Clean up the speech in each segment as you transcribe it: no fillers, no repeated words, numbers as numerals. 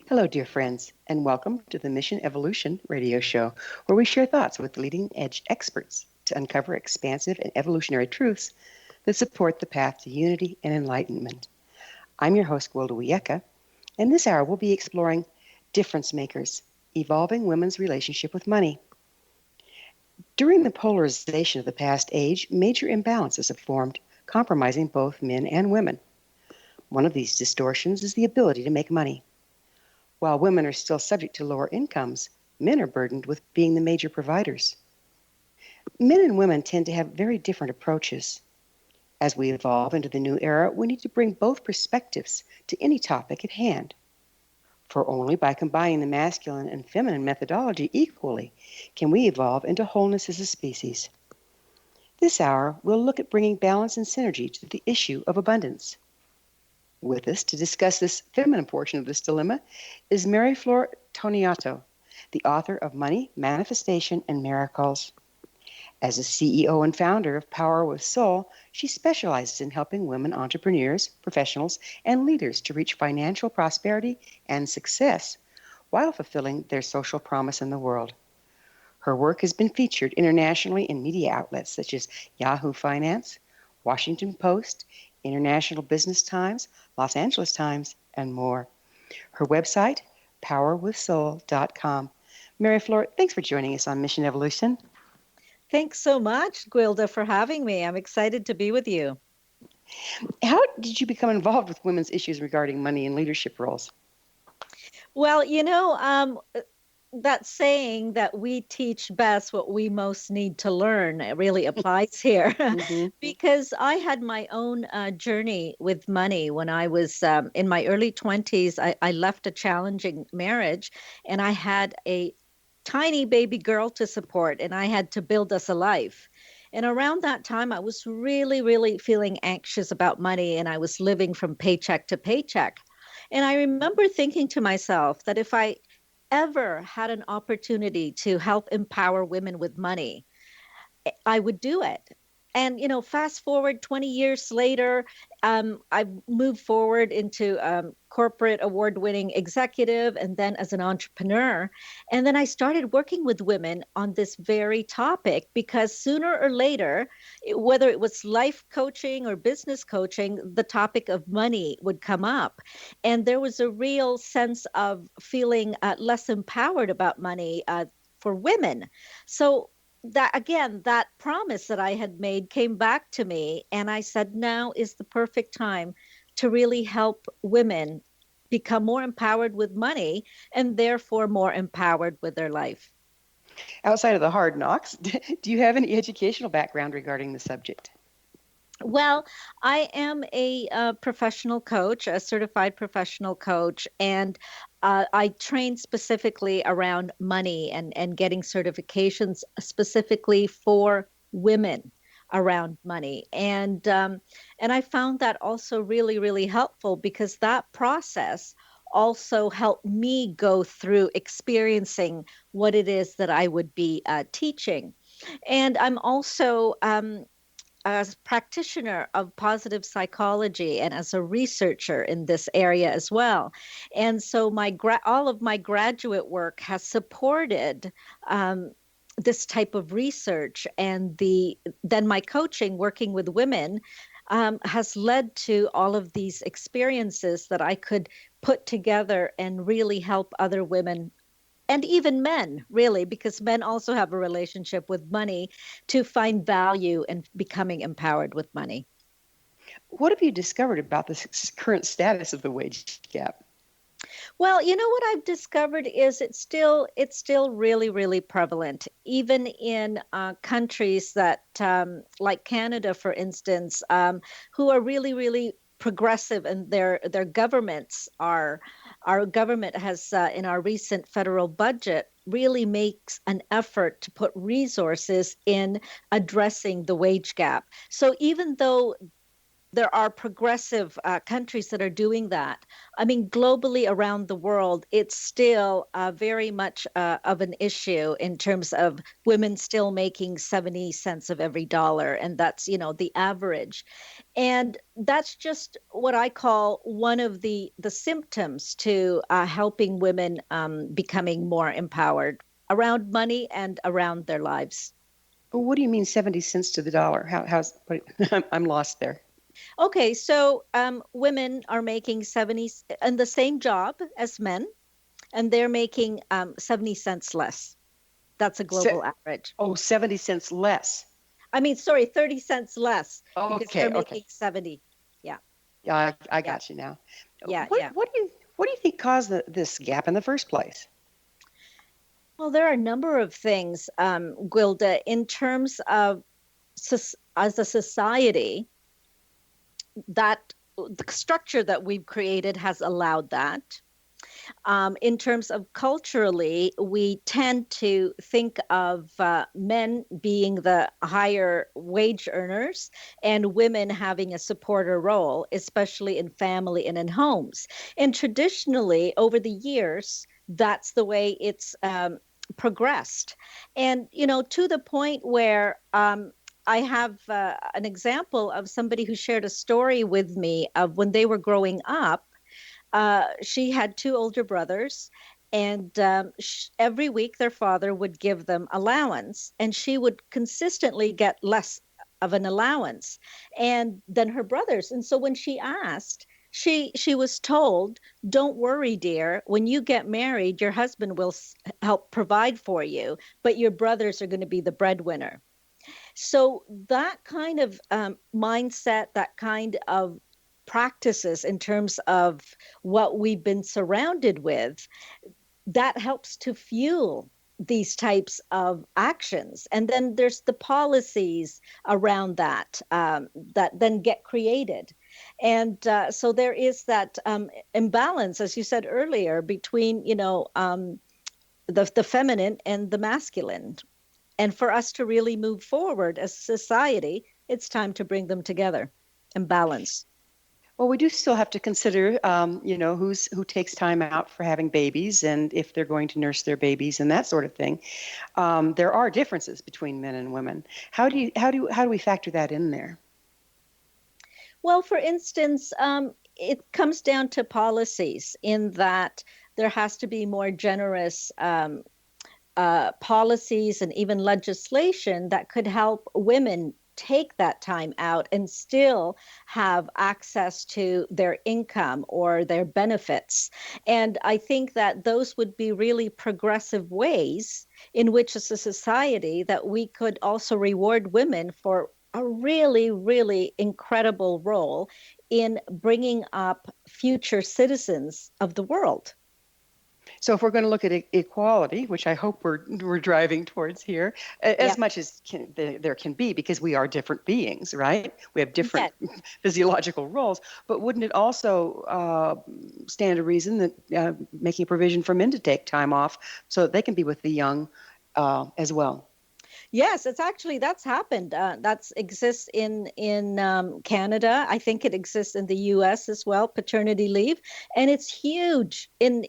Hello, dear friends, and welcome to the Mission Evolution radio show, where we share thoughts with leading edge experts to uncover expansive and evolutionary truths that support the path to unity and enlightenment. I'm your host, Gwilda Wiyeka, and this hour we'll be exploring difference makers, evolving women's relationship with money. During the polarization of the past age, major imbalances have formed, compromising both men and women. One of these distortions is the ability to make money. While women are still subject to lower incomes, men are burdened with being the major providers. Men and women tend to have very different approaches. As we evolve into the new era, we need to bring both perspectives to any topic at hand. For only by combining the masculine and feminine methodology equally can we evolve into wholeness as a species. This hour, we'll look at bringing balance and synergy to the issue of abundance. With us to discuss this feminine portion of this dilemma is Meriflor Toneatto, the author of Money, Manifestation, and Miracles. As a CEO and founder of Power with Soul, she specializes in helping women entrepreneurs, professionals, and leaders to reach financial prosperity and success while fulfilling their social promise in the world. Her work has been featured internationally in media outlets such as Yahoo Finance, Washington Post, International Business Times, Los Angeles Times, and more. Her website, powerwithsoul.com. Mary Flor, thanks for joining us on Mission Evolution. Thanks so much, Gwilda, for having me. I'm excited to be with you. How did you become involved with women's issues regarding money and leadership roles? Well, that saying that we teach best what we most need to learn it really applies here Mm-hmm. because I had my own journey with money when I was in my early 20s. I left a challenging marriage and I had a tiny baby girl to support, and I had to build us a life. And around that time, I was really, really feeling anxious about money, and I was living from paycheck to paycheck. And I remember thinking to myself that if I ever had an opportunity to help empower women with money, I would do it. And, fast forward 20 years later, I've moved forward into corporate award winning executive and then as an entrepreneur. And then I started working with women on this very topic because sooner or later, whether it was life coaching or business coaching, the topic of money would come up. And there was a real sense of feeling less empowered about money for women. So that again, that promise that I had made came back to me, and I said, now is the perfect time to really help women become more empowered with money and therefore more empowered with their life. Outside of the hard knocks, do you have any educational background regarding the subject? Well, I am a, professional coach, a certified professional coach, and I train specifically around money and getting certifications specifically for women around money. And I found that also really, really helpful because that process also helped me go through experiencing what it is that I would be teaching. And I'm also as practitioner of positive psychology and as a researcher in this area as well. And so all of my graduate work has supported this type of research, and then my coaching working with women has led to all of these experiences that I could put together and really help other women and even men, really, because men also have a relationship with money to find value in becoming empowered with money. What have you discovered about the current status of the wage gap? Well, what I've discovered is it's still really, really prevalent, even in countries that like Canada, for instance, who are really, really progressive, and their governments are. Our government has, in our recent federal budget, really makes an effort to put resources in addressing the wage gap. So even though there are progressive countries that are doing that. I mean, globally around the world, it's still very much of an issue in terms of women still making 70 cents of every dollar. And that's, the average. And that's just what I call one of the symptoms to helping women becoming more empowered around money and around their lives. Well, what do you mean 70 cents to the dollar? I'm lost there. Okay, so women are making 70 in the same job as men, and they're making 70 cents less. That's a Se- global average. oh, 70 cents less. I mean, sorry, 30 cents less because Okay, they're okay. making 70. Yeah, Yeah, I yeah, got you now. yeah, What yeah. what do you what do you think caused this gap in the first place? Well, there are a number of things, Gwilda, in terms of as a society, that the structure that we've created has allowed that. In terms of culturally, we tend to think of men being the higher wage earners and women having a supporter role, especially in family and in homes. And traditionally, over the years, that's the way it's progressed. And, to the point where I have an example of somebody who shared a story with me of when they were growing up. She had two older brothers, and every week their father would give them allowance, and she would consistently get less of an allowance and than her brothers. And so when she asked, she was told, "Don't worry, dear. When you get married, your husband will help provide for you, but your brothers are going to be the breadwinner." So that kind of mindset, that kind of practices in terms of what we've been surrounded with, that helps to fuel these types of actions. And then there's the policies around that that then get created. And so there is that imbalance, as you said earlier, between, the feminine and the masculine. And for us to really move forward as a society, it's time to bring them together and balance. Well, we do still have to consider, who takes time out for having babies and if they're going to nurse their babies and that sort of thing. There are differences between men and women. How do we factor that in there? Well, for instance, it comes down to policies in that there has to be more generous policies and even legislation that could help women take that time out and still have access to their income or their benefits. And I think that those would be really progressive ways in which, as a society, that we could also reward women for a really, really incredible role in bringing up future citizens of the world. So if we're going to look at equality, which I hope we're driving towards here, Yeah. as much as there can be, because we are different beings, right? We have different Yeah. physiological roles. But wouldn't it also stand to reason that making a provision for men to take time off so that they can be with the young as well? Yes, it's actually that's happened. That's exists in Canada. I think it exists in the U.S. as well. Paternity leave, and it's huge in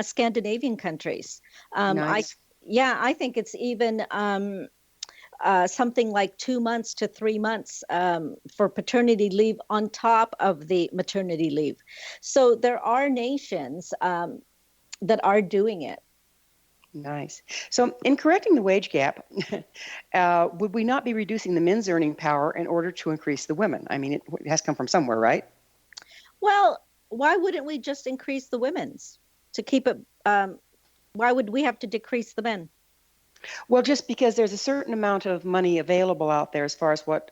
Scandinavian countries. I Nice. Yeah, I think it's even something like 2 months to 3 months for paternity leave on top of the maternity leave. So there are nations that are doing it. Nice. So, in correcting the wage gap, would we not be reducing the men's earning power in order to increase the women? I mean, it has to come from somewhere, right? Well, why wouldn't we just increase the women's to keep it? Why would we have to decrease the men? Well, just because there's a certain amount of money available out there as far as what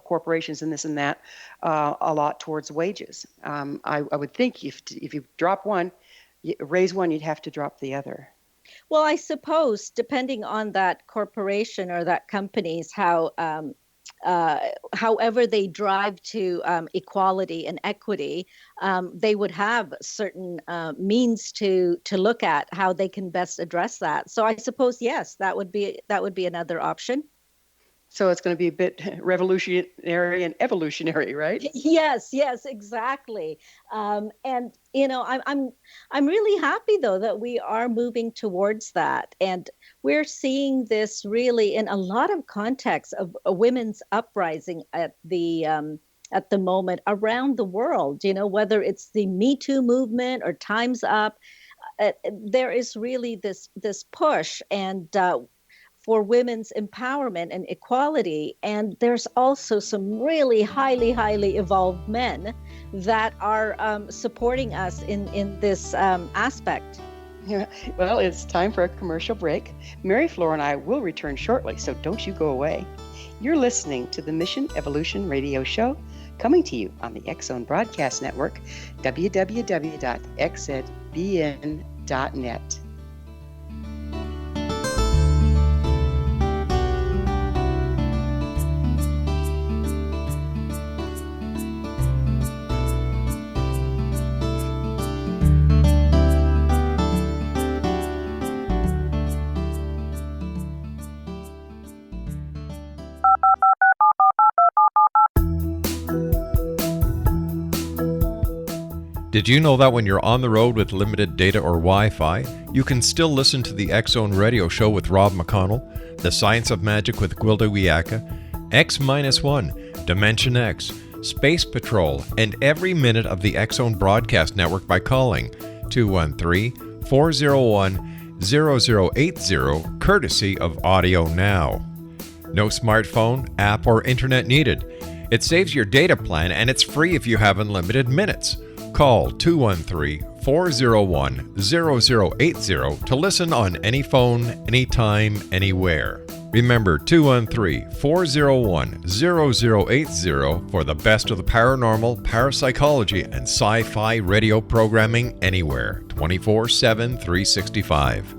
corporations and this and that allot towards wages. I would think if you drop one, raise one, you'd have to drop the other. Well, I suppose depending on that corporation or that company's uh, however they drive to equality and equity, they would have certain means to look at how they can best address that. So I suppose yes, that would be another option. So it's going to be a bit revolutionary and evolutionary, right? Yes, yes, exactly. And I'm really happy though that we are moving towards that, and we're seeing this really in a lot of contexts of a women's uprising at the moment around the world. Whether it's the Me Too movement or Time's Up, there is really this push and for women's empowerment and equality. And there's also some really highly evolved men that are supporting us in this aspect. Yeah. Well, it's time for a commercial break. Meriflor and I will return shortly, so don't you go away. You're listening to the Mission Evolution Radio Show, coming to you on the X-Zone Broadcast Network, www.xzbn.net. Did you know that when you're on the road with limited data or Wi-Fi, you can still listen to the X-Zone Radio Show with Rob McConnell, The Science of Magic with Gwilda Wiyaka, X-1, Dimension X, Space Patrol, and every minute of the X-Zone Broadcast Network by calling 213-401-0080, courtesy of Audio Now. No smartphone, app, or internet needed. It saves your data plan and it's free if you have unlimited minutes. Call 213-401-0080 to listen on any phone, anytime, anywhere. Remember 213-401-0080 for the best of the paranormal, parapsychology, and sci-fi radio programming anywhere, 24/7, 365.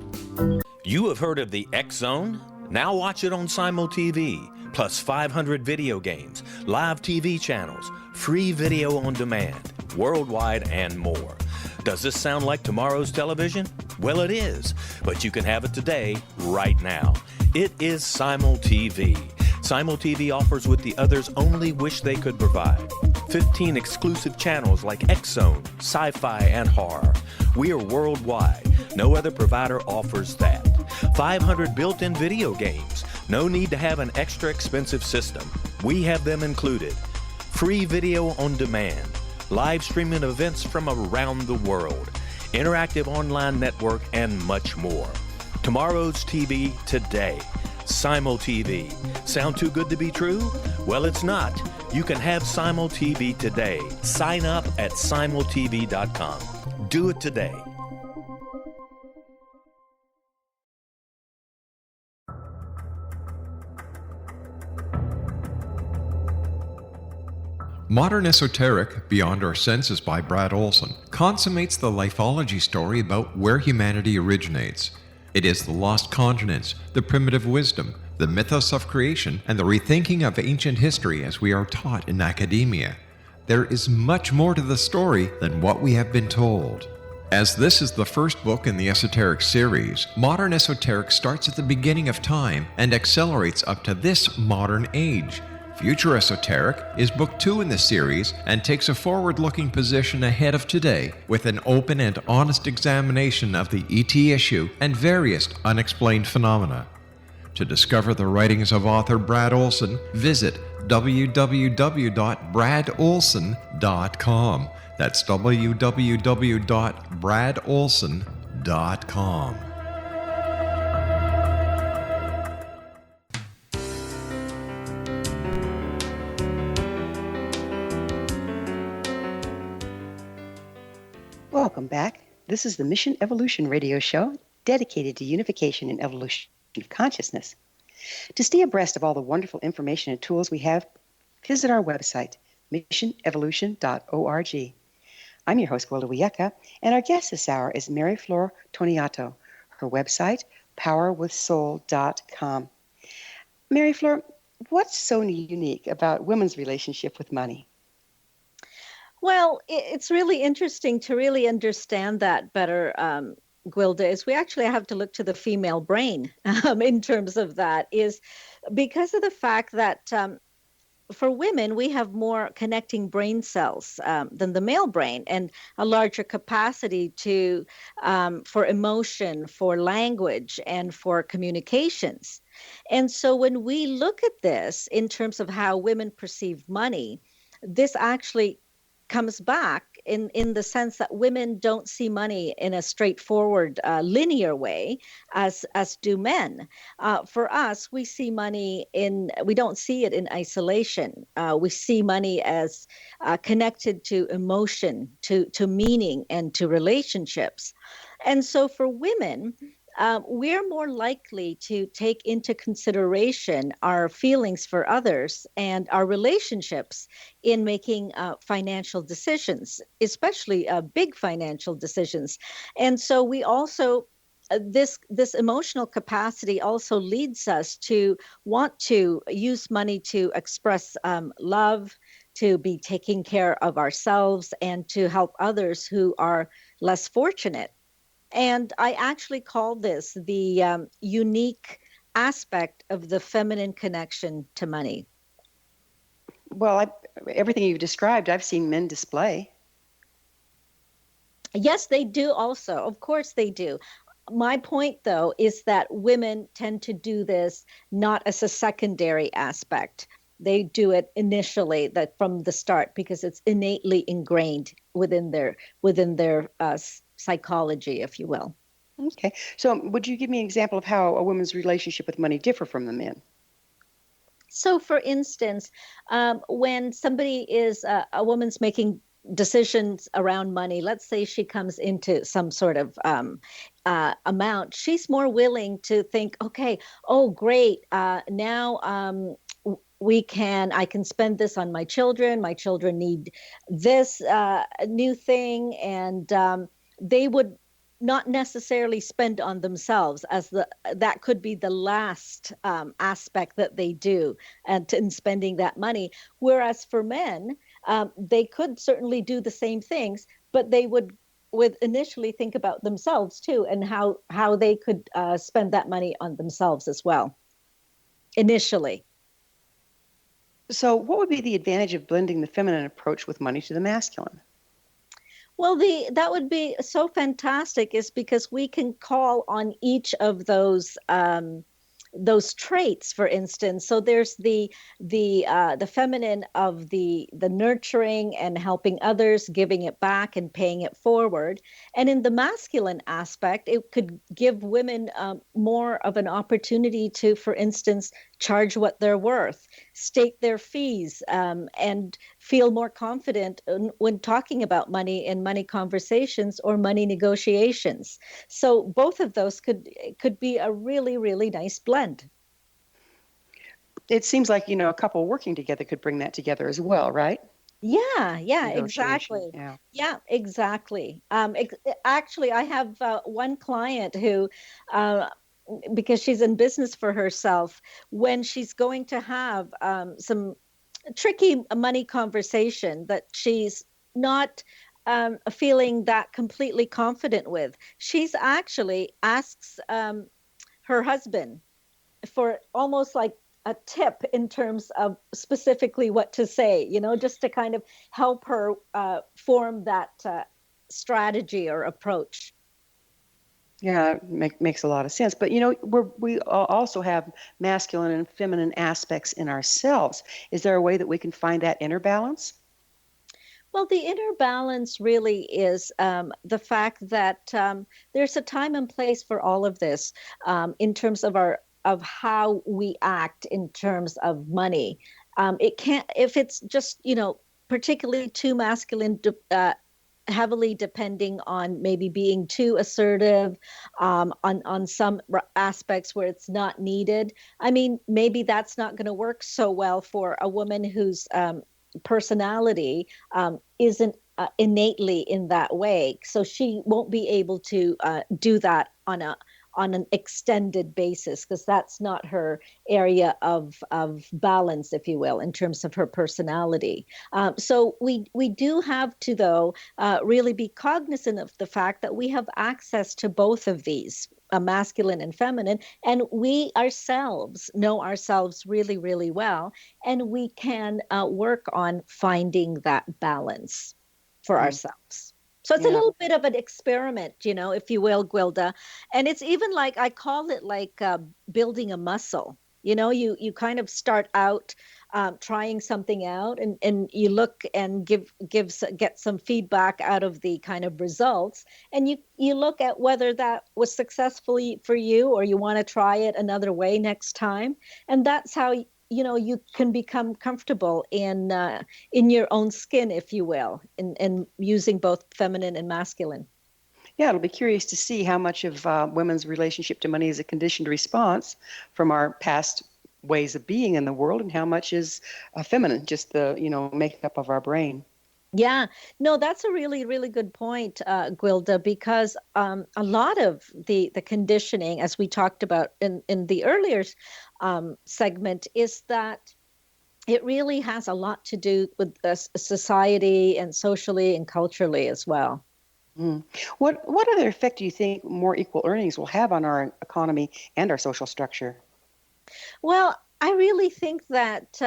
You have heard of the X-Zone? Now watch it on Simul TV, plus 500 video games, live TV channels, free video on demand, worldwide, and more. Does this sound like tomorrow's television? Well, it is, but you can have it today, right now. It is Simul TV. Simul TV offers what the others only wish they could provide. 15 exclusive channels like X-Zone, Sci-Fi, and Horror. We are worldwide. No other provider offers that. 500 built-in video games. No need to have an extra expensive system. We have them included. Free video on demand. Live streaming events from around the world. Interactive online network, and much more. Tomorrow's TV today. Simul TV. Sound too good to be true? Well, it's not. You can have Simul TV today. Sign up at simultv.com. Do it today. Modern Esoteric, Beyond Our Senses by Brad Olson, consummates the lifeology story about where humanity originates. It is the lost continents, the primitive wisdom, the mythos of creation, and the rethinking of ancient history as we are taught in academia. There is much more to the story than what we have been told. As this is the first book in the Esoteric series, Modern Esoteric starts at the beginning of time and accelerates up to this modern age. Future Esoteric is book 2 in the series and takes a forward-looking position ahead of today with an open and honest examination of the ET issue and various unexplained phenomena. To discover the writings of author Brad Olson, visit www.bradolson.com. That's www.bradolson.com. Welcome back. This is the Mission Evolution Radio Show, dedicated to unification and evolution of consciousness. To stay abreast of all the wonderful information and tools we have, visit our website, missionevolution.org. I'm your host, Gwilda Wiyaka, and our guest this hour is Meriflor Toneatto. Her website, powerwithsoul.com. Meriflor, what's so unique about women's relationship with money? Well, it's really interesting to really understand that better, Gwilda, is we actually have to look to the female brain in terms of that, is because of the fact that for women, we have more connecting brain cells than the male brain, and a larger capacity to for emotion, for language, and for communications. And so, when we look at this in terms of how women perceive money, this actually comes back in the sense that women don't see money in a straightforward linear way as do men. For us, we don't see it in isolation. We see money as connected to emotion, to meaning, and to relationships. And so for women, we're more likely to take into consideration our feelings for others and our relationships in making financial decisions, especially big financial decisions. And so we also this emotional capacity also leads us to want to use money to express love, to be taking care of ourselves, and to help others who are less fortunate. And I actually call this the unique aspect of the feminine connection to money. Well, everything you've described, I've seen men display. Yes, they do also. Of course, they do. My point, though, is that women tend to do this not as a secondary aspect. They do it initially, that from the start, because it's innately ingrained within their psychology, if you will. Okay. So would you give me an example of how a woman's relationship with money differ from the men? So, for instance, when somebody is a woman's making decisions around money, let's say she comes into some sort of amount, she's more willing to think, okay, oh, great, now I can spend this on my children. My children need this new thing, and they would not necessarily spend on themselves, as that could be the last aspect that they do and in spending that money. Whereas for men, they could certainly do the same things, but they would initially think about themselves too, and how they could spend that money on themselves as well initially. So what would be the advantage of blending the feminine approach with money to the masculine? Well, the that would be so fantastic, is because we can call on each of those traits, for instance. So there's the feminine of the nurturing and helping others, giving it back and paying it forward. And in the masculine aspect, it could give women more of an opportunity to, for instance, charge what they're worth, state their fees, and feel more confident when talking about money in money conversations or money negotiations. So both of those could be a really, really nice blend. It seems like, a couple working together could bring that together as well, right? Yeah, Negotiation. exactly. Yeah. Yeah, exactly. Actually, I have one client who, uh, because she's in business for herself, when she's going to have some tricky money conversation that she's not feeling that completely confident with, she's actually asks her husband for almost like a tip in terms of specifically what to say, just to kind of help her form that strategy or approach. Yeah, makes a lot of sense. But we also have masculine and feminine aspects in ourselves. Is there a way that we can find that inner balance? Well, the inner balance really is the fact that there's a time and place for all of this in terms of how we act in terms of money. It can't, if it's just particularly too masculine, heavily depending on maybe being too assertive on some aspects where it's not needed. I mean, maybe that's not going to work so well for a woman whose personality isn't innately in that way, so she won't be able to do that on an extended basis, because that's not her area of balance, if you will, in terms of her personality. So we do have to, though, really be cognizant of the fact that we have access to both of these, masculine and feminine, and we ourselves know ourselves really, really well, and we can work on finding that balance for ourselves. So it's a Yeah. little bit of an experiment, if you will, Gwilda. And it's even like, I call it like building a muscle. You kind of start out trying something out, and you look and get some feedback out of the kind of results, and you look at whether that was successful for you, or you want to try it another way next time. And that's how you can become comfortable in your own skin, if you will, in using both feminine and masculine. Yeah, it'll be curious to see how much of women's relationship to money is a conditioned response from our past ways of being in the world, and how much is feminine, just the makeup of our brain. Yeah, no, that's a really, really good point, Gwilda, because a lot of the conditioning, as we talked about in the earlier segment, is that it really has a lot to do with society and socially and culturally as well. Mm. What other effect do you think more equal earnings will have on our economy and our social structure? Well, I really think that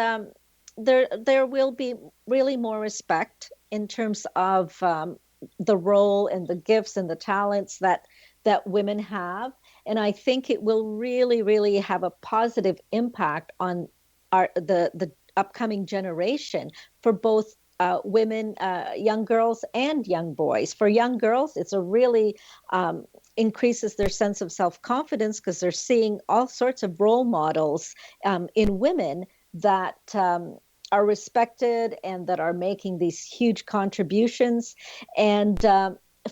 there will be really more respect in terms of the role and the gifts and the talents that women have, and I think it will really, really have a positive impact on the upcoming generation, for both women, young girls, and young boys. For young girls, it's a really increases their sense of self-confidence, because they're seeing all sorts of role models in women that are respected and that are making these huge contributions. And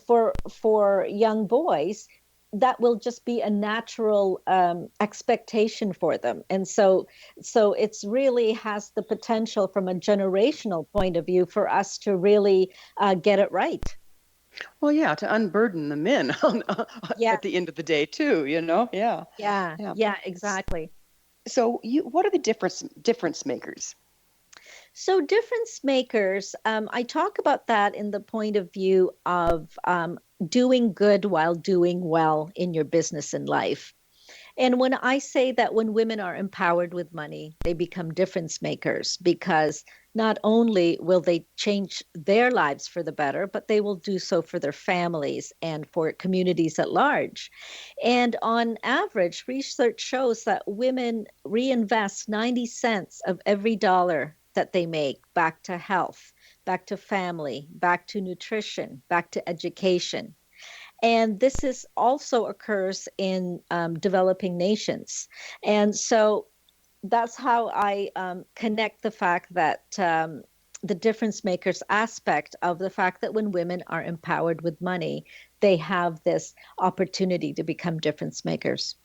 for young boys, that will just be a natural expectation for them. And so it's really has the potential, from a generational point of view, for us to really get it right. Well, yeah, to unburden the men Yeah, at the end of the day, too. Yeah, yeah, yeah. yeah, exactly. So, what are the difference makers? So difference makers, I talk about that in the point of view of doing good while doing well in your business and life. And when I say that when women are empowered with money, they become difference makers, because not only will they change their lives for the better, but they will do so for their families and for communities at large. And on average, research shows that women reinvest 90 cents of every dollar that they make back to health, back to family, back to nutrition, back to education. And this is also occurs in developing nations. And so that's how I connect the fact that the difference makers aspect of the fact that when women are empowered with money, they have this opportunity to become difference makers.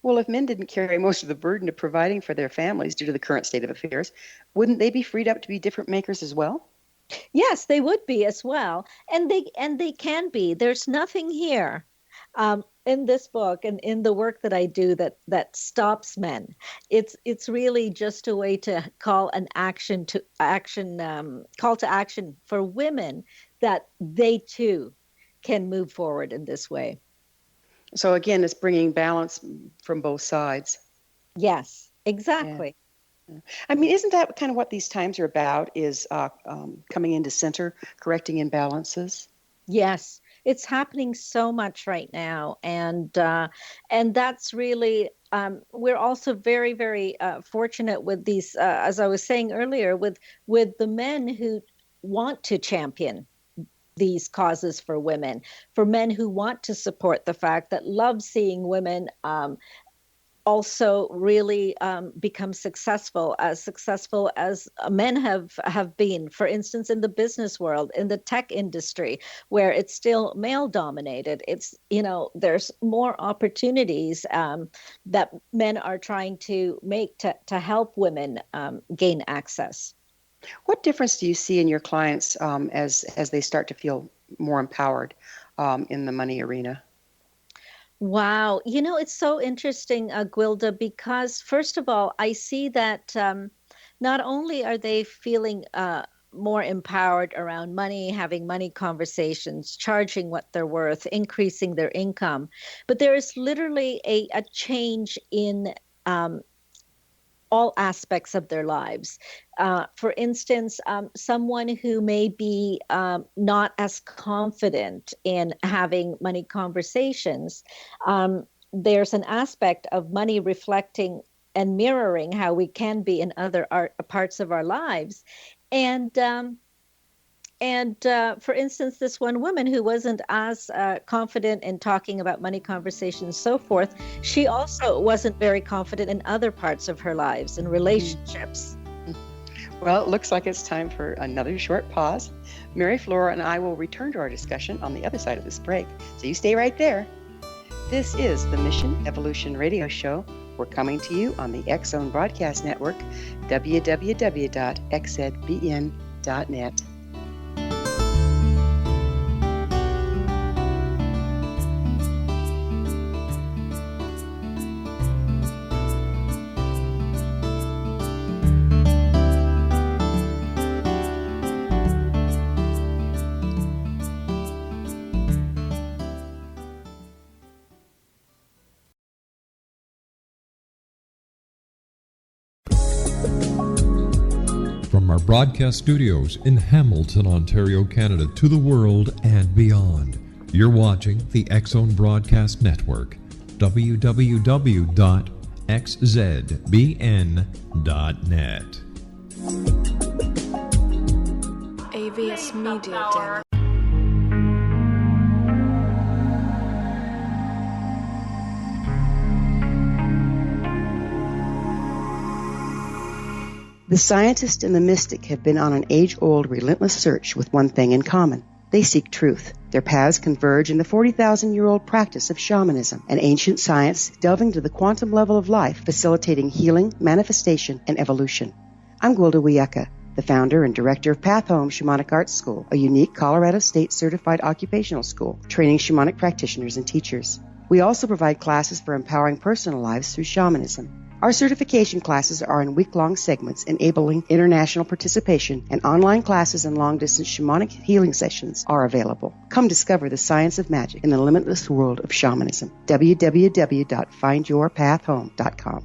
Well, if men didn't carry most of the burden of providing for their families due to the current state of affairs, wouldn't they be freed up to be different makers as well? Yes, they would be as well, and they can be. There's nothing here in this book and in the work that I do that stops men. It's really just a way to call an action to action, call to action for women, that they too can move forward in this way. So again, it's bringing balance from both sides. Yes, Yeah. exactly. I mean, isn't that kind of what these times are about? Is coming into center, correcting imbalances? Yes, it's happening so much right now, and that's really we're also very, very fortunate with these, as I was saying earlier, with the men who want to champion these causes for women, for men who want to support the fact that love seeing women also really become successful as men have been. For instance, in the business world, in the tech industry, where it's still male dominated, it's there's more opportunities that men are trying to make to help women gain access. What difference do you see in your clients as they start to feel more empowered in the money arena? Wow. It's so interesting, Gwilda, because first of all, I see that not only are they feeling more empowered around money, having money conversations, charging what they're worth, increasing their income, but there is literally a change in um, all aspects of their lives. For instance, someone who may be not as confident in having money conversations, there's an aspect of money reflecting and mirroring how we can be in other parts of our lives. And for instance, this one woman who wasn't as confident in talking about money conversations, so forth, she also wasn't very confident in other parts of her lives and relationships. Well, it looks like it's time for another short pause. Meriflor and I will return to our discussion on the other side of this break, so you stay right there. This is the Mission Evolution Radio Show. We're coming to you on the X-Zone Broadcast Network, www.xzbn.net. From our broadcast studios in Hamilton, Ontario, Canada, to the world and beyond, you're watching the X-Zone Broadcast Network, www.xzbn.net. AVS Media Den. The scientist and the mystic have been on an age-old, relentless search with one thing in common. They seek truth. Their paths converge in the 40,000-year-old practice of shamanism, an ancient science delving to the quantum level of life, facilitating healing, manifestation, and evolution. I'm Gwilda Wiyaka, the founder and director of Path Home Shamanic Arts School, a unique Colorado State certified occupational school training shamanic practitioners and teachers. We also provide classes for empowering personal lives through shamanism. Our certification classes are in week-long segments enabling international participation, and online classes and long-distance shamanic healing sessions are available. Come discover the science of magic in the limitless world of shamanism. www.findyourpathhome.com.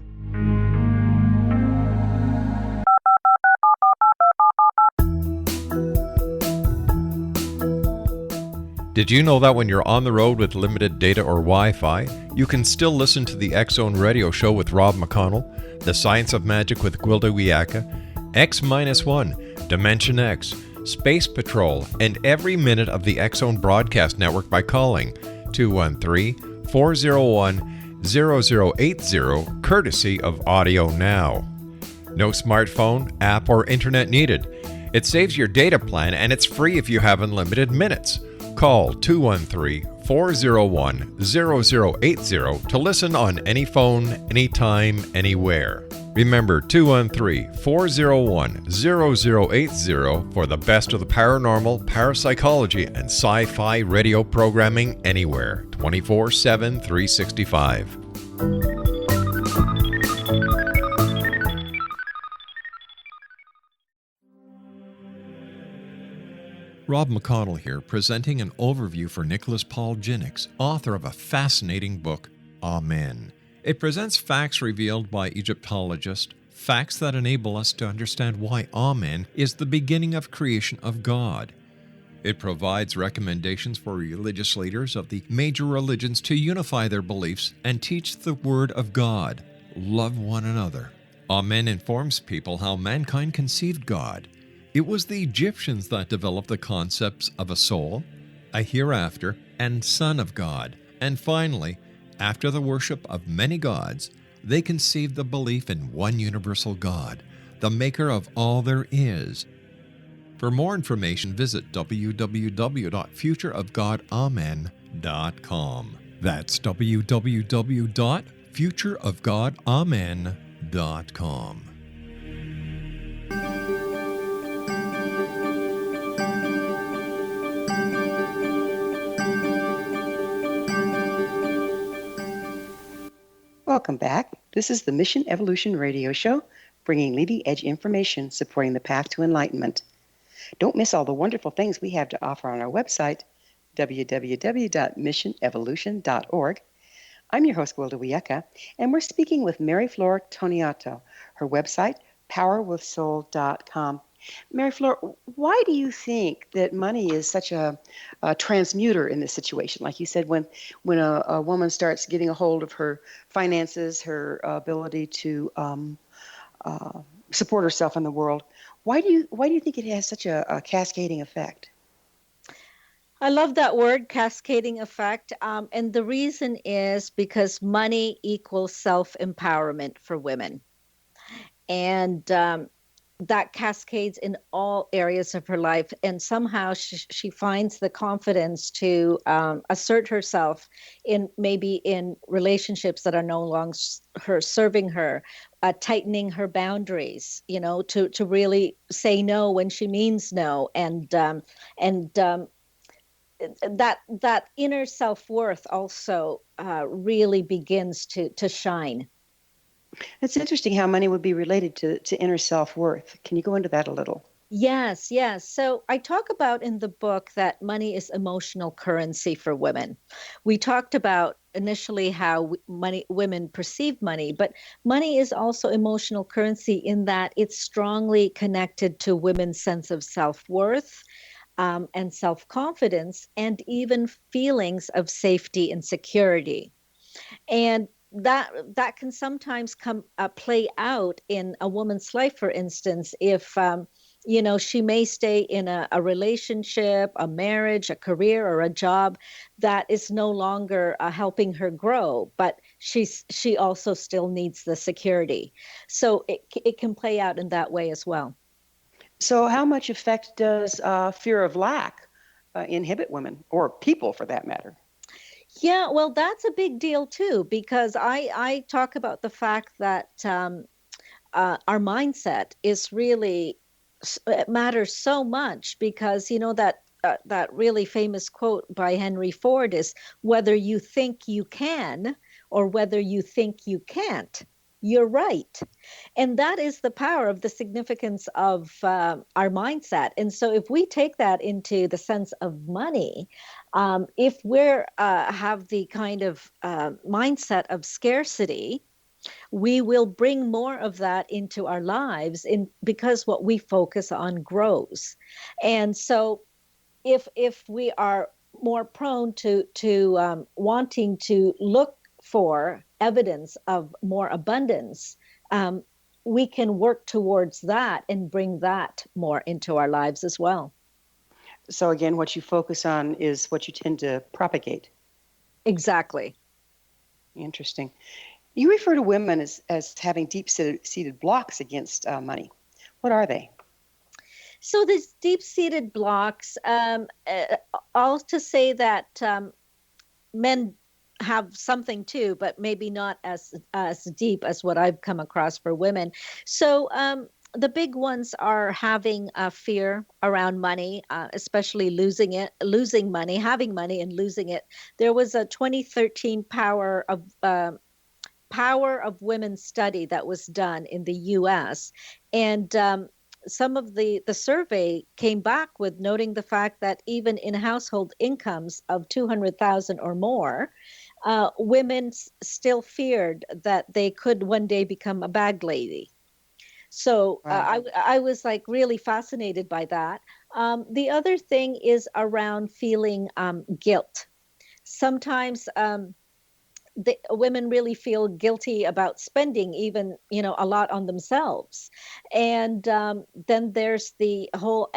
Did you know that when you're on the road with limited data or Wi-Fi, you can still listen to the X-Zone Radio Show with Rob McConnell, The Science of Magic with Gwilda Wiyaka, X-1, Dimension X, Space Patrol, and every minute of the X-Zone Broadcast Network by calling 213-401-0080, courtesy of Audio Now. No smartphone, app, or internet needed. It saves your data plan, and it's free if you have unlimited minutes. Call 213-401-0080 to listen on any phone, anytime, anywhere. Remember 213-401-0080 for the best of the paranormal, parapsychology, and sci-fi radio programming anywhere, 24/7, 365. Rob McConnell here, presenting an overview for Nicholas Paul Jennings, author of a fascinating book, Amen. It presents facts revealed by Egyptologists, facts that enable us to understand why Amen is the beginning of creation of God. It provides recommendations for religious leaders of the major religions to unify their beliefs and teach the Word of God. Love one another. Amen informs people how mankind conceived God. It was the Egyptians that developed the concepts of a soul, a hereafter, and Son of God. And finally, after the worship of many gods, they conceived the belief in one universal God, the maker of all there is. For more information, visit www.futureofgodamen.com. That's www.futureofgodamen.com. Welcome back. This is the Mission Evolution Radio Show, bringing leading edge information supporting the path to enlightenment. Don't miss all the wonderful things we have to offer on our website, www.missionevolution.org. I'm your host, Wilda Wiecka, and we're speaking with Meriflor Toneatto. Her website, powerwithsoul.com. Meriflor, why do you think that money is such a transmuter in this situation? Like you said, when a woman starts getting a hold of her finances, her ability to support herself in the world, why do you think it has such a cascading effect? I love that word, cascading effect. And the reason is because money equals self-empowerment for women. And that cascades in all areas of her life. And somehow she finds the confidence to assert herself in maybe in relationships that are no longer serving her, tightening her boundaries, to really say no when she means no. And that inner self-worth also really begins to shine. It's interesting how money would be related to inner self-worth. Can you go into that a little? Yes, yes. So I talk about in the book that money is emotional currency for women. We talked about initially how women perceive money, but money is also emotional currency in that it's strongly connected to women's sense of self-worth, and self-confidence, and even feelings of safety and security. And that can sometimes come play out in a woman's life, for instance, if she may stay in a relationship, a marriage, a career, or a job that is no longer helping her grow, but she also still needs the security. So it can play out in that way as well. So how much effect does fear of lack inhibit women, or people for that matter? Yeah, well, that's a big deal too, because I talk about the fact that our mindset is really, it matters so much, because that really famous quote by Henry Ford is, whether you think you can or whether you think you can't, you're right. And that is the power of the significance of our mindset. And so if we take that into the sense of money, if we're have the kind of mindset of scarcity, we will bring more of that into our lives because what we focus on grows. And so if we are more prone to wanting to look for evidence of more abundance, we can work towards that and bring that more into our lives as well. So again, what you focus on is what you tend to propagate. Exactly. Interesting. You refer to women as having deep-seated blocks against money. What are they? So these deep-seated blocks, all to say that men have something too, but maybe not as deep as what I've come across for women. So the big ones are having a fear around money, especially losing money, having money and losing it. There was a 2013 Power of Women study that was done in the U.S. And some of the survey came back with noting the fact that even in household incomes of 200,000 or more, women still feared that they could one day become a bag lady. So Wow. I was like really fascinated by that. The other thing is around feeling guilt. Sometimes women really feel guilty about spending even a lot on themselves. And then there's the whole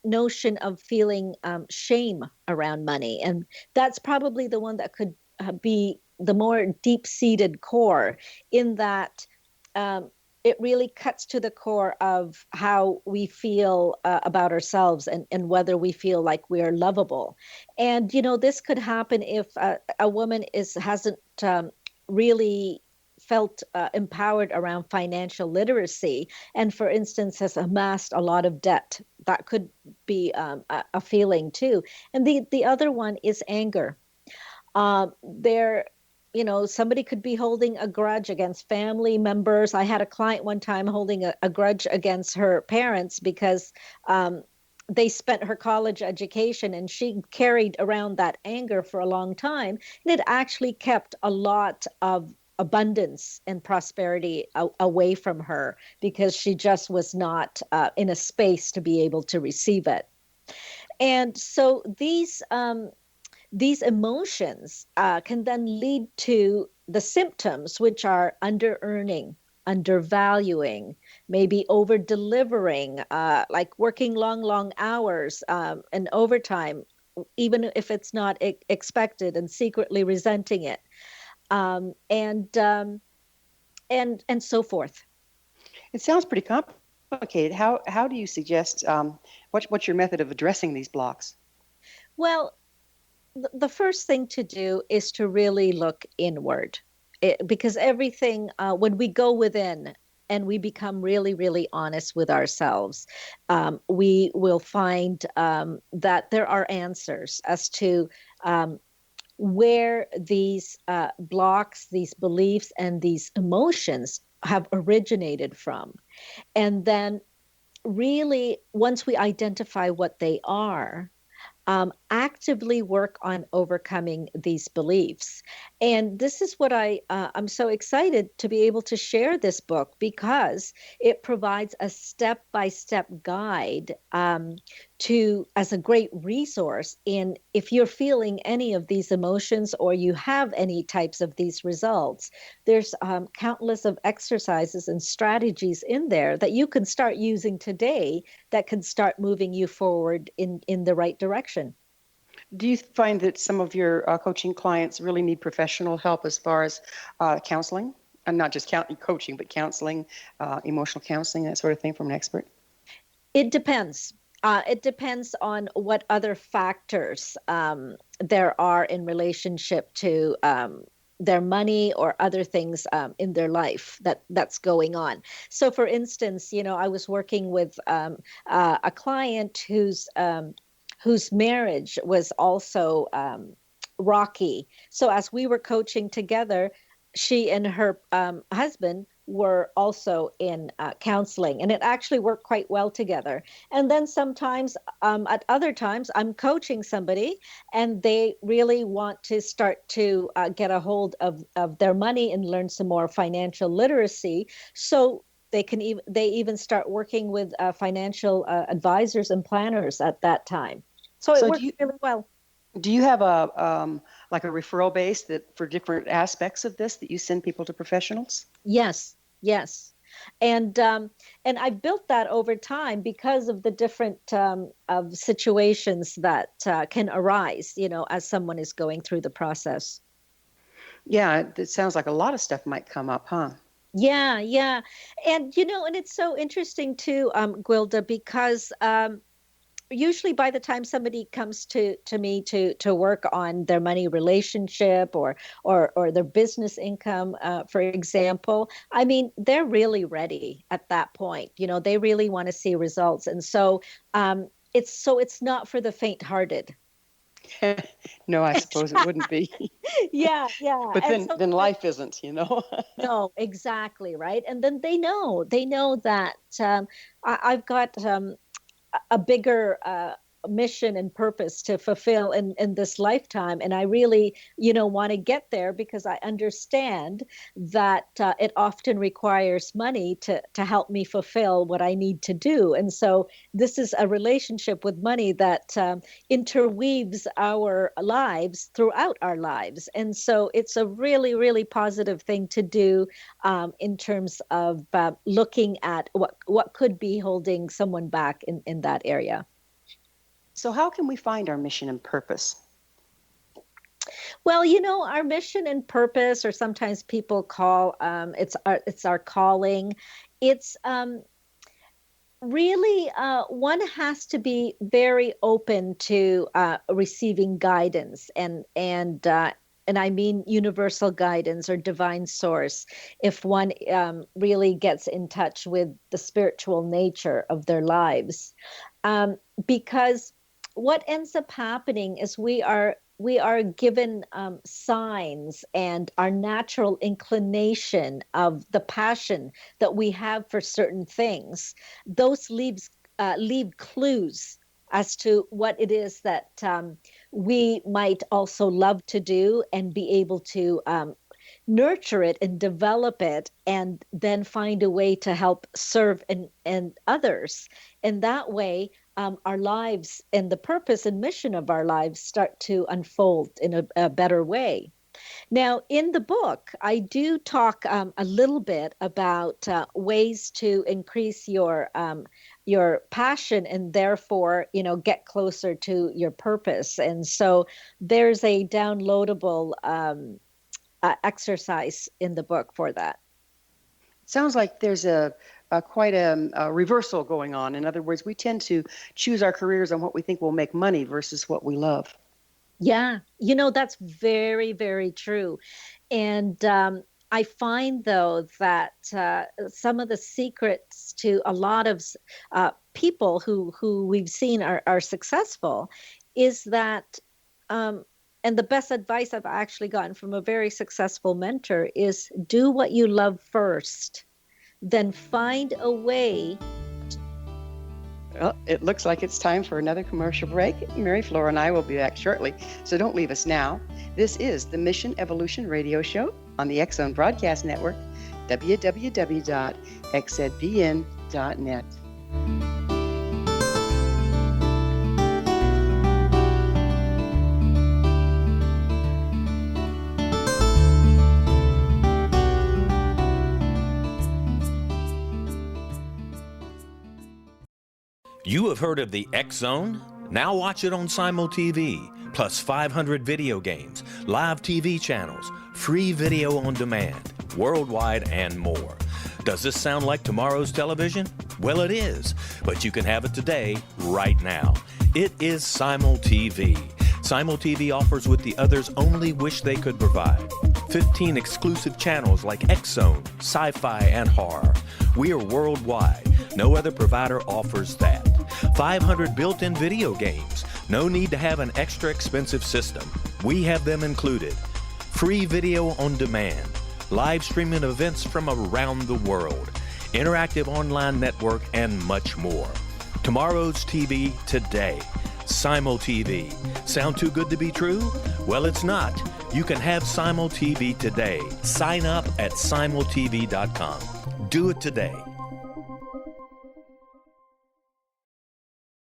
notion of feeling shame around money, and that's probably the one that could be the more deep-seated core, in that it really cuts to the core of how we feel about ourselves, and whether we feel like we are lovable. And this could happen if a woman hasn't really felt empowered around financial literacy, and for instance has amassed a lot of debt. That could be a feeling too. And the other one is anger. There somebody could be holding a grudge against family members. I had a client one time holding a grudge against her parents because they spent her college education, and she carried around that anger for a long time. And it actually kept a lot of abundance and prosperity away from her because she just was not in a space to be able to receive it. And so these emotions can then lead to the symptoms, which are under earning, undervaluing, maybe over delivering, like working long hours and overtime, even if it's not expected, and secretly resenting it, and so forth. It sounds pretty complicated. How do you suggest, what's your method of addressing these blocks? Well, the first thing to do is to really look inward, because everything, when we go within and we become really, really honest with ourselves, we will find that there are answers as to where these blocks, these beliefs, and these emotions have originated from. And then, really, once we identify what they are, actively work on overcoming these beliefs. And this is what I'm so excited to be able to share this book, because it provides a step-by-step guide as a great resource in if you're feeling any of these emotions or you have any types of these results. There's countless of exercises and strategies in there that you can start using today that can start moving you forward in the right direction. Do you find that some of your coaching clients really need professional help as far as counseling? And not just coaching, but counseling, emotional counseling, that sort of thing, from an expert? It depends. It depends on what other factors there are in relationship to their money or other things in their life that's going on. So, for instance, I was working with a client whose marriage was also rocky. So, as we were coaching together, she and her husband were also in counseling, and it actually worked quite well together. And then sometimes, at other times, I'm coaching somebody and they really want to start to get a hold of their money and learn some more financial literacy. So they even start working with financial advisors and planners at that time. So it So works really well. do you have a like a referral base that for different aspects of this that you send people to professionals? Yes, yes. And I've built that over time because of the different of situations that can arise, as someone is going through the process. Yeah, it sounds like a lot of stuff might come up, huh? Yeah, yeah. And it's so interesting too, Gwilda, because usually by the time somebody comes to me to work on their money relationship or their business income, for example, I mean, they're really ready at that point. They really want to see results. And so it's not for the faint-hearted. No, I suppose it wouldn't be. Yeah, yeah. But And then so then life isn't. no, exactly, right. And then they know that I've got a bigger mission and purpose to fulfill in this lifetime. And I really, want to get there because I understand that it often requires money to help me fulfill what I need to do. And so this is a relationship with money that interweaves our lives throughout our lives. And so it's a really, really positive thing to do in terms of looking at what could be holding someone back in that area. So how can we find our mission and purpose? Well, our mission and purpose, or sometimes people call it's our calling. It's really one has to be very open to receiving guidance and I mean universal guidance or divine source if one really gets in touch with the spiritual nature of their lives. Because what ends up happening is we are we are given signs and our natural inclination of the passion that we have for certain things. Those leave clues as to what it is that we might also love to do and be able to nurture it and develop it, and then find a way to help serve and others. And that way, our lives and the purpose and mission of our lives start to unfold in a better way. Now, in the book, I do talk a little bit about ways to increase your passion and therefore, get closer to your purpose. And so there's a downloadable exercise in the book for that. Sounds like there's quite a reversal going on. In other words, we tend to choose our careers on what we think will make money versus what we love. Yeah, that's very, very true. And I find, though, that some of the secrets to a lot of people who we've seen are successful is that, and the best advice I've actually gotten from a very successful mentor is do what you love first, then find a way. Well, it looks like it's time for another commercial break. Meriflor and I will be back shortly, so don't leave us now. This is the Mission Evolution Radio Show on the X-Zone Broadcast Network, www.xzbn.net. You have heard of the X-Zone? Now watch it on Simul TV, plus 500 video games, live TV channels, free video on demand, worldwide, and more. Does this sound like tomorrow's television? Well, it is, but you can have it today, right now. It is Simul TV. Simul TV offers what the others only wish they could provide. 15 exclusive channels like X-Zone, Sci-Fi, and Horror. We are worldwide. No other provider offers that. 500 built-in video games. No need to have an extra expensive system. We have them included. Free video on demand. Live streaming events from around the world. Interactive online network, and much more. Tomorrow's TV today. Simul TV. Sound too good to be true? Well, it's not. You can have Simul TV today. Sign up at simultv.com. Do it today.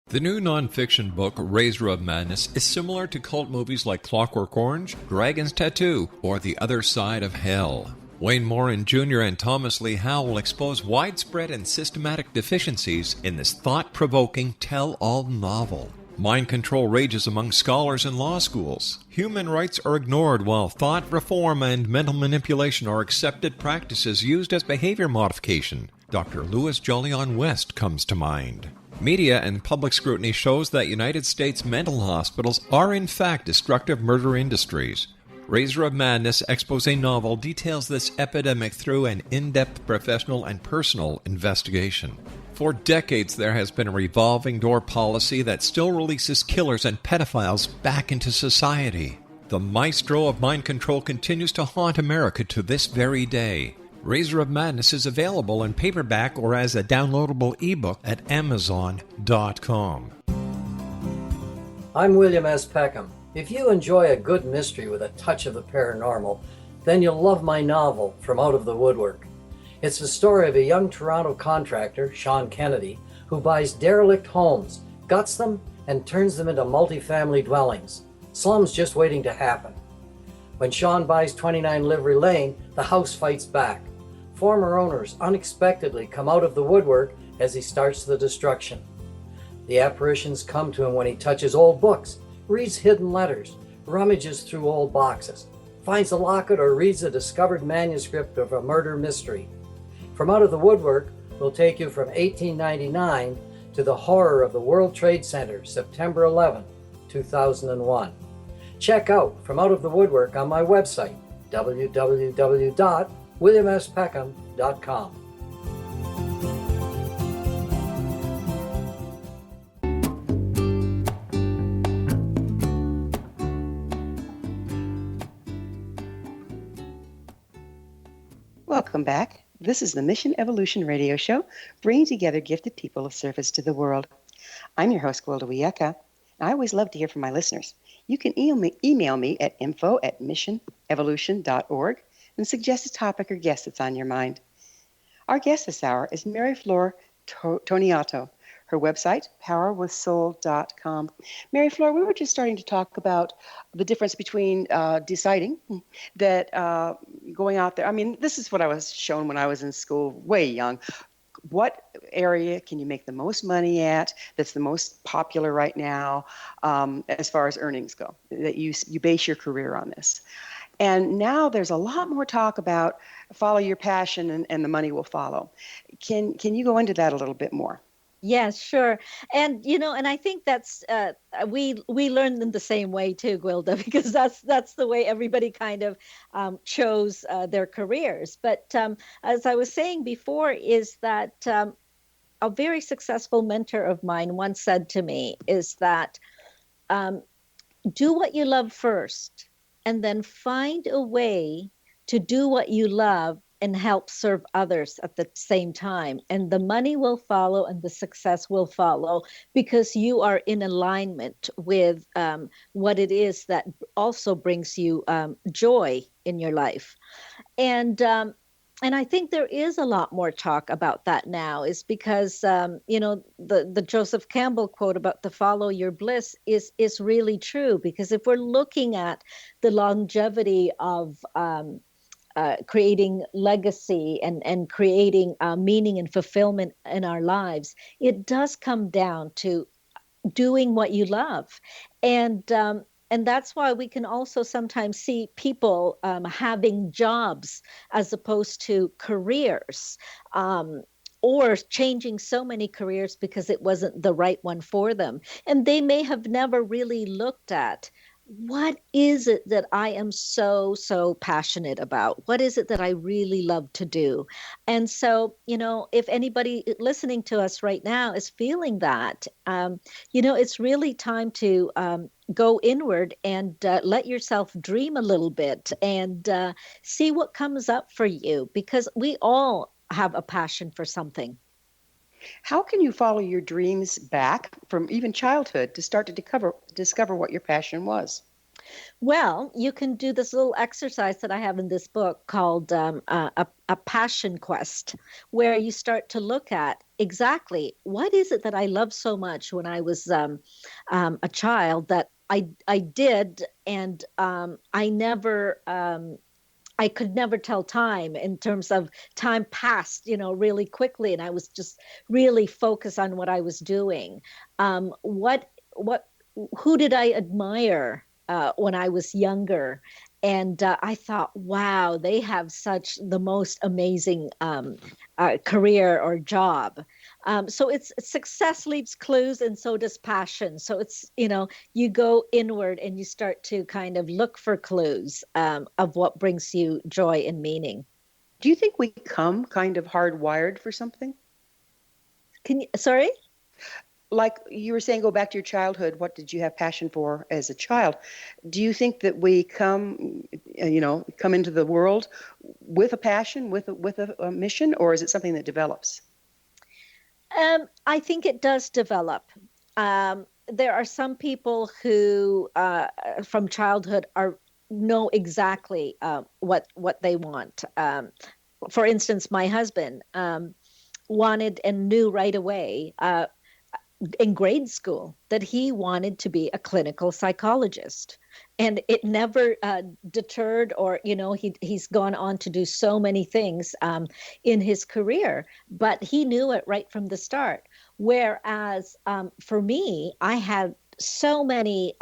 The new nonfiction book, Razor of Madness, is similar to cult movies like Clockwork Orange, Dragon's Tattoo, or The Other Side of Hell. Wayne Morin Jr. and Thomas Lee Howe will expose widespread and systematic deficiencies in this thought-provoking tell-all novel. Mind control rages among scholars in law schools. Human rights are ignored while thought reform and mental manipulation are accepted practices used as behavior modification. Dr. Louis Jolyon West comes to mind. Media and public scrutiny shows that United States mental hospitals are in fact destructive murder industries. Razor of Madness expose novel details this epidemic through an in-depth professional and personal investigation. For decades, there has been a revolving door policy that still releases killers and pedophiles back into society. The maestro of mind control continues to haunt America to this very day. Razor of Madness is available in paperback or as a downloadable ebook at Amazon.com. I'm William S. Peckham. If you enjoy a good mystery with a touch of the paranormal, then you'll love my novel, From Out of the Woodwork. It's the story of a young Toronto contractor, Sean Kennedy, who buys derelict homes, guts them, and turns them into multi-family dwellings. Slums just waiting to happen. When Sean buys 29 Livery Lane, the house fights back. Former owners unexpectedly come out of the woodwork as he starts the destruction. The apparitions come to him when he touches old books, reads hidden letters, rummages through old boxes, finds a locket, or reads a discovered manuscript of a murder mystery. From Out of the Woodwork will take you from 1899 to the horror of the World Trade Center, September 11, 2001. Check out From Out of the Woodwork on my website, www.williamspeckham.com. Welcome back. This is the Mission Evolution Radio Show, bringing together gifted people of service to the world. I'm your host, Gwilda Wiyaka. I always love to hear from my listeners. You can email me at info@missionevolution.org and suggest a topic or guest that's on your mind. Our guest this hour is Meriflor Toneatto. Her website, powerwithsoul.com. Meriflor, we were just starting to talk about the difference between deciding that going out there. I mean, this is what I was shown when I was in school, way young. What area can you make the most money at that's the most popular right now as far as earnings go, that you base your career on this? And now there's a lot more talk about follow your passion and the money will follow. Can you go into that a little bit more? Yes, sure. And and I think that's we learn in the same way too, Gwilda, because that's the way everybody kind of chose their careers. But as I was saying before, is that a very successful mentor of mine once said to me is that do what you love first, and then find a way to do what you love and help serve others at the same time. And the money will follow and the success will follow because you are in alignment with what it is that also brings you joy in your life. And I think there is a lot more talk about that now, is because the Joseph Campbell quote about the follow your bliss is really true. Because if we're looking at the longevity of creating legacy and creating meaning and fulfillment in our lives, it does come down to doing what you love. And that's why we can also sometimes see people having jobs as opposed to careers, or changing so many careers because it wasn't the right one for them. And they may have never really looked at, what is it that I am so passionate about? What is it that I really love to do? And so, if anybody listening to us right now is feeling that, it's really time to go inward and let yourself dream a little bit and see what comes up for you, because we all have a passion for something. How can you follow your dreams back from even childhood to start to discover what your passion was? Well, you can do this little exercise that I have in this book called a passion quest, where you start to look at exactly what is it that I loved so much when I was a child that I did, and I could never tell time, in terms of time passed, really quickly. And I was just really focused on what I was doing. Who did I admire when I was younger? And I thought, wow, they have such the most amazing career or job. So it's success leaves clues, and so does passion. So it's, you go inward and you start to kind of look for clues of what brings you joy and meaning. Do you think we come kind of hardwired for something? Sorry? Like you were saying, go back to your childhood. What did you have passion for as a child? Do you think that we come into the world with a passion, with a mission, or is it something that develops? I think it does develop. There are some people who, from childhood, know exactly what they want. For instance, my husband wanted and knew right away in grade school that he wanted to be a clinical psychologist, and it never deterred, or he's gone on to do so many things in his career, but he knew it right from the start. Whereas for me, I had so many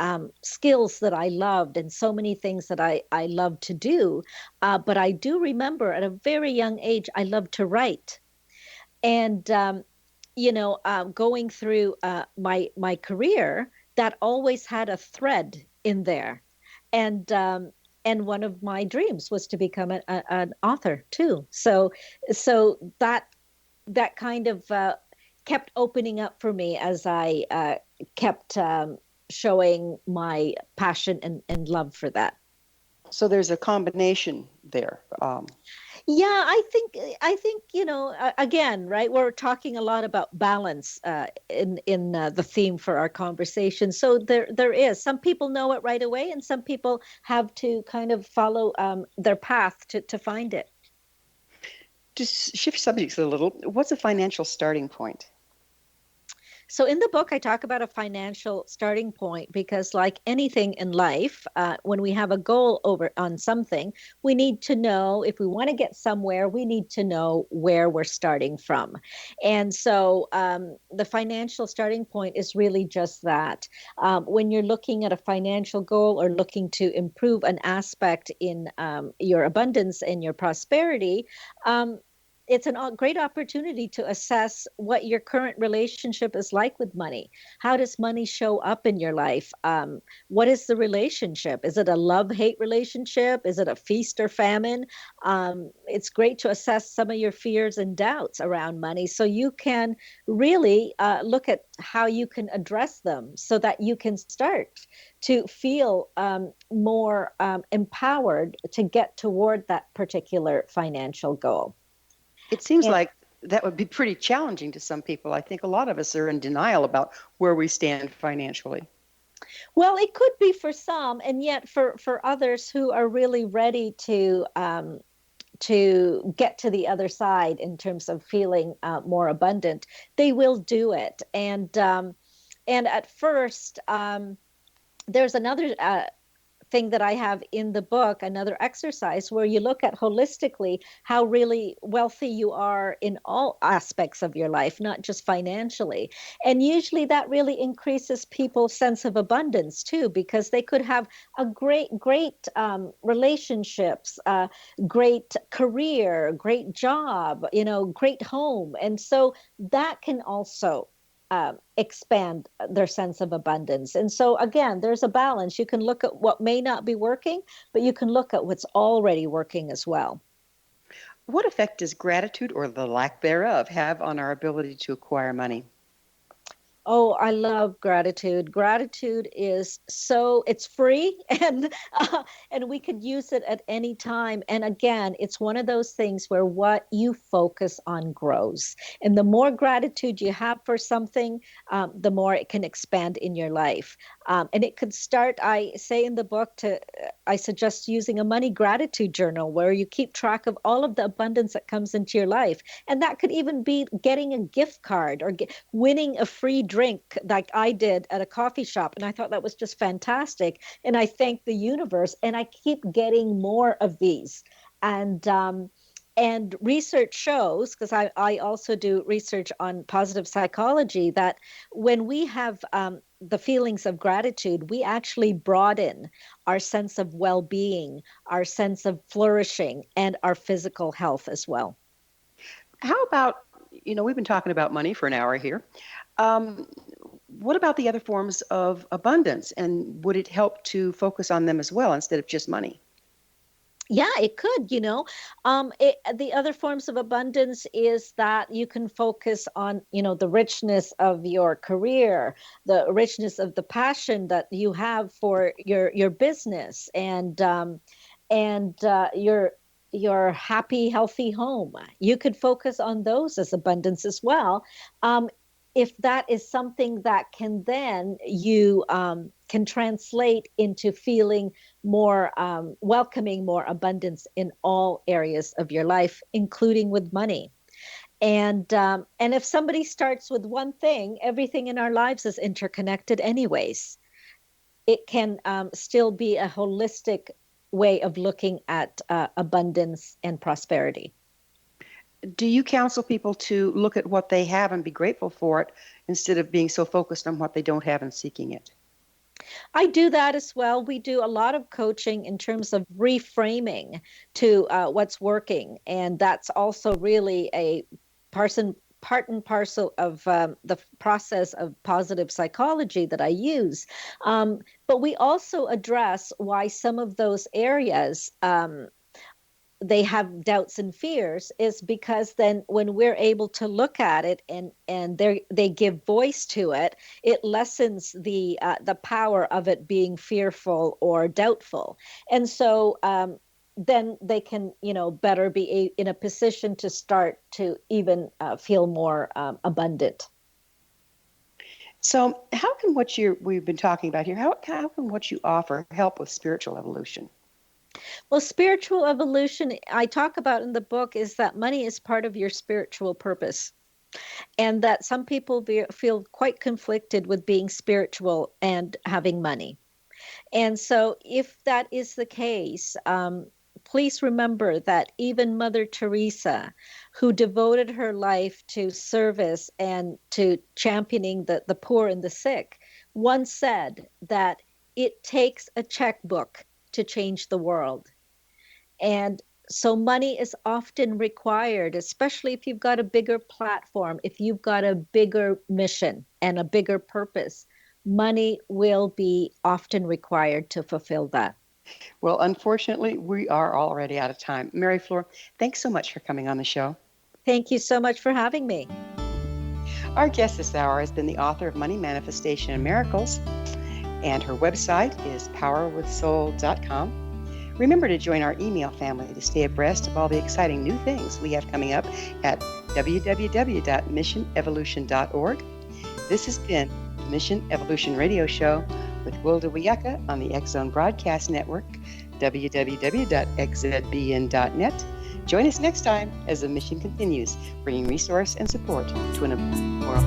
skills that I loved, and so many things that I loved to do, but I do remember at a very young age I loved to write. And going through my career, that always had a thread in there, and one of my dreams was to become an author too. So that kind of kept opening up for me as I kept showing my passion and love for that. So there's a combination there. Yeah, I think again, right? We're talking a lot about balance in the theme for our conversation. So there is some people know it right away, and some people have to kind of follow their path to find it. To shift subjects a little, what's a financial starting point? So in the book, I talk about a financial starting point because, like anything in life, when we have a goal over on something, we need to know if we want to get somewhere, we need to know where we're starting from. And so the financial starting point is really just that. When you're looking at a financial goal or looking to improve an aspect in your abundance and your prosperity, um, it's a great opportunity to assess what your current relationship is like with money. How does money show up in your life? What is the relationship? Is it a love-hate relationship? Is it a feast or famine? It's great to assess some of your fears and doubts around money so you can really look at how you can address them so that you can start to feel more empowered to get toward that particular financial goal. It seems And like that would be pretty challenging to some people. I think a lot of us are in denial about where we stand financially. well, it could be for some, and yet for others who are really ready to get to the other side in terms of feeling more abundant, they will do it. And at first, there's another thing that I have in the book, another exercise where you look at holistically how really wealthy you are in all aspects of your life, not just financially. And usually that really increases people's sense of abundance too, because they could have a great relationships, great career, great job, great home. And so that can also expand their sense of abundance. And so, again, there's a balance. You can look at what may not be working, but you can look at what's already working as well. What effect does gratitude or the lack thereof have on our ability to acquire money? Oh, I love gratitude. Gratitude is it's free and we could use it at any time. And again, it's one of those things where what you focus on grows. And the more gratitude you have for something, the more it can expand in your life. And it could start, I say in the book, I suggest using a money gratitude journal where you keep track of all of the abundance that comes into your life. And that could even be getting a gift card or winning a free drink like I did at a coffee shop. And I thought that was just fantastic. And I thank the universe. And I keep getting more of these. And research shows, because I also do research on positive psychology, that when we have the feelings of gratitude, we actually broaden our sense of well being, our sense of flourishing, and our physical health as well. How about, we've been talking about money for an hour here. Um, what about the other forms of abundance? And would it help to focus on them as well instead of just money? Yeah, it could. The other forms of abundance is that you can focus on, the richness of your career, the richness of the passion that you have for your business, and your happy, healthy home. You could focus on those as abundance as well. Um, if that is something that can then you can translate into feeling more welcoming, more abundance in all areas of your life, including with money. And if somebody starts with one thing, everything in our lives is interconnected, anyways. It can still be a holistic way of looking at abundance and prosperity. Do you counsel people to look at what they have and be grateful for it instead of being so focused on what they don't have and seeking it? I do that as well. We do a lot of coaching in terms of reframing to what's working. And that's also really a parson, part and parcel of the process of positive psychology that I use. But we also address why some of those areas they have doubts and fears is because then when we're able to look at it and they give voice to it, it lessens the power of it being fearful or doubtful. And so then they can, better be in a position to start to even feel more abundant. So, how can we've been talking about here, how can what you offer help with spiritual evolution? Well, spiritual evolution, I talk about in the book, is that money is part of your spiritual purpose. And that some people feel quite conflicted with being spiritual and having money. And so, if that is the case, please remember that even Mother Teresa, who devoted her life to service and to championing the poor and the sick, once said that it takes a checkbook to change the world. And so money is often required, especially if you've got a bigger platform, if you've got a bigger mission and a bigger purpose. Money will be often required to fulfill that. Well, unfortunately, we are already out of time. Meriflor, thanks so much for coming on the show. Thank you so much for having me. Our guest this hour has been the author of Money Manifestation and Miracles, and her website is powerwithsoul.com. Remember to join our email family to stay abreast of all the exciting new things we have coming up at www.missionevolution.org. This has been the Mission Evolution Radio Show with Wilda Wiyaka on the X-Zone Broadcast Network, www.xzbn.net. Join us next time as the mission continues, bringing resource and support to an evolving world.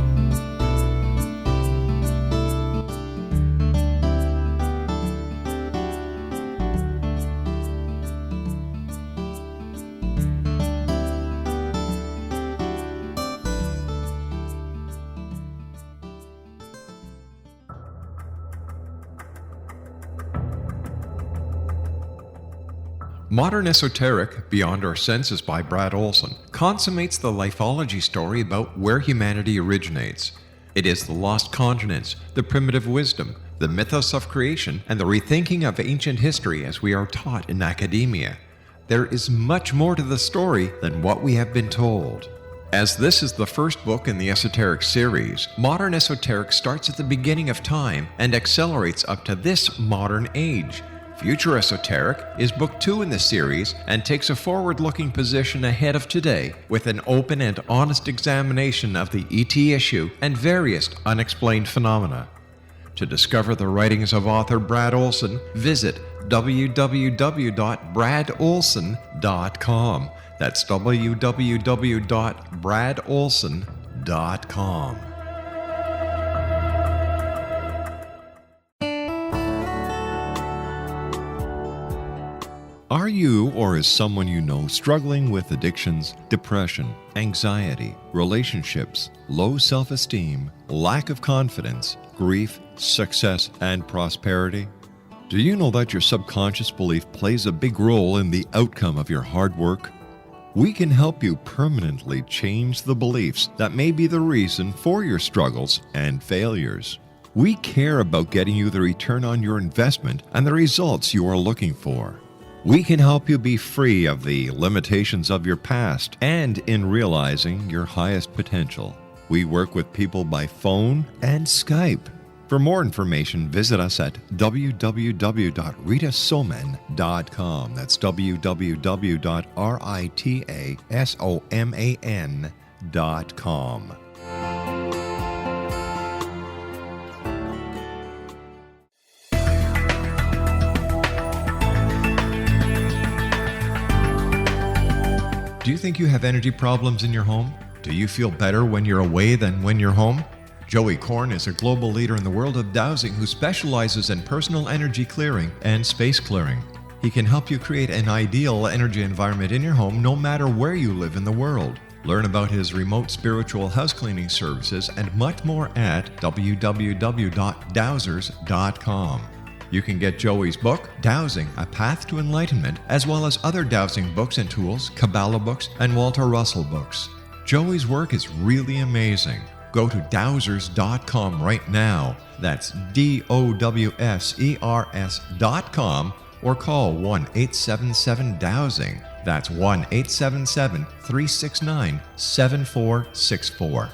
Modern Esoteric, Beyond Our Senses by Brad Olson, consummates the lifeology story about where humanity originates. It is the lost continents, the primitive wisdom, the mythos of creation, and the rethinking of ancient history as we are taught in academia. There is much more to the story than what we have been told. As this is the first book in the Esoteric series, Modern Esoteric starts at the beginning of time and accelerates up to this modern age. Future Esoteric is book 2 in the series and takes a forward-looking position ahead of today with an open and honest examination of the ET issue and various unexplained phenomena. To discover the writings of author Brad Olson, visit www.bradolson.com. That's www.bradolson.com. Are you or is someone you know struggling with addictions, depression, anxiety, relationships, low self-esteem, lack of confidence, grief, success, and prosperity? Do you know that your subconscious belief plays a big role in the outcome of your hard work? We can help you permanently change the beliefs that may be the reason for your struggles and failures. We care about getting you the return on your investment and the results you are looking for. We can help you be free of the limitations of your past and in realizing your highest potential. We work with people by phone and Skype. For more information, visit us at www.ritasoman.com. That's www.ritasoman.com. Do you think you have energy problems in your home? Do you feel better when you're away than when you're home? Joey Korn is a global leader in the world of dowsing who specializes in personal energy clearing and space clearing. He can help you create an ideal energy environment in your home no matter where you live in the world. Learn about his remote spiritual house cleaning services and much more at www.dowsers.com. You can get Joey's book, Dowsing, A Path to Enlightenment, as well as other dowsing books and tools, Kabbalah books, and Walter Russell books. Joey's work is really amazing. Go to dowsers.com right now. That's DOWSERS.com or call 1-877-DOWSING. That's 1-877-369-7464.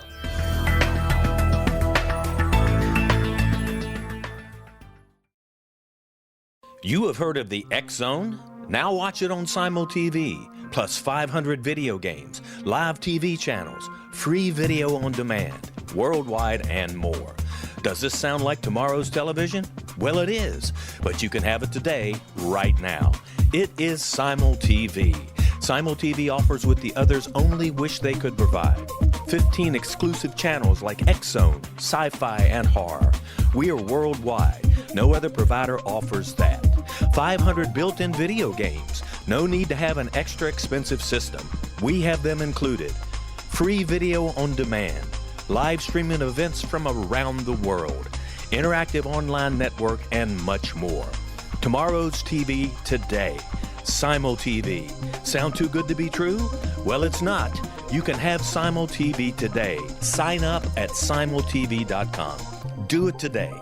You have heard of the X Zone? Now watch it on Simul TV, plus 500 video games, live TV channels, free video on demand, worldwide, and more. Does this sound like tomorrow's television? Well, it is, but you can have it today, right now. It is Simul TV. Simul TV offers what the others only wish they could provide. 15 exclusive channels like X-Zone, Sci-Fi, and Horror. We are worldwide. No other provider offers that. 500 built-in video games. No need to have an extra expensive system. We have them included. Free video on demand. Live streaming events from around the world. Interactive online network, and much more. Tomorrow's TV today. Simul TV. Sound too good to be true? Well, it's not. You can have Simul TV today. Sign up at simultv.com. Do it today.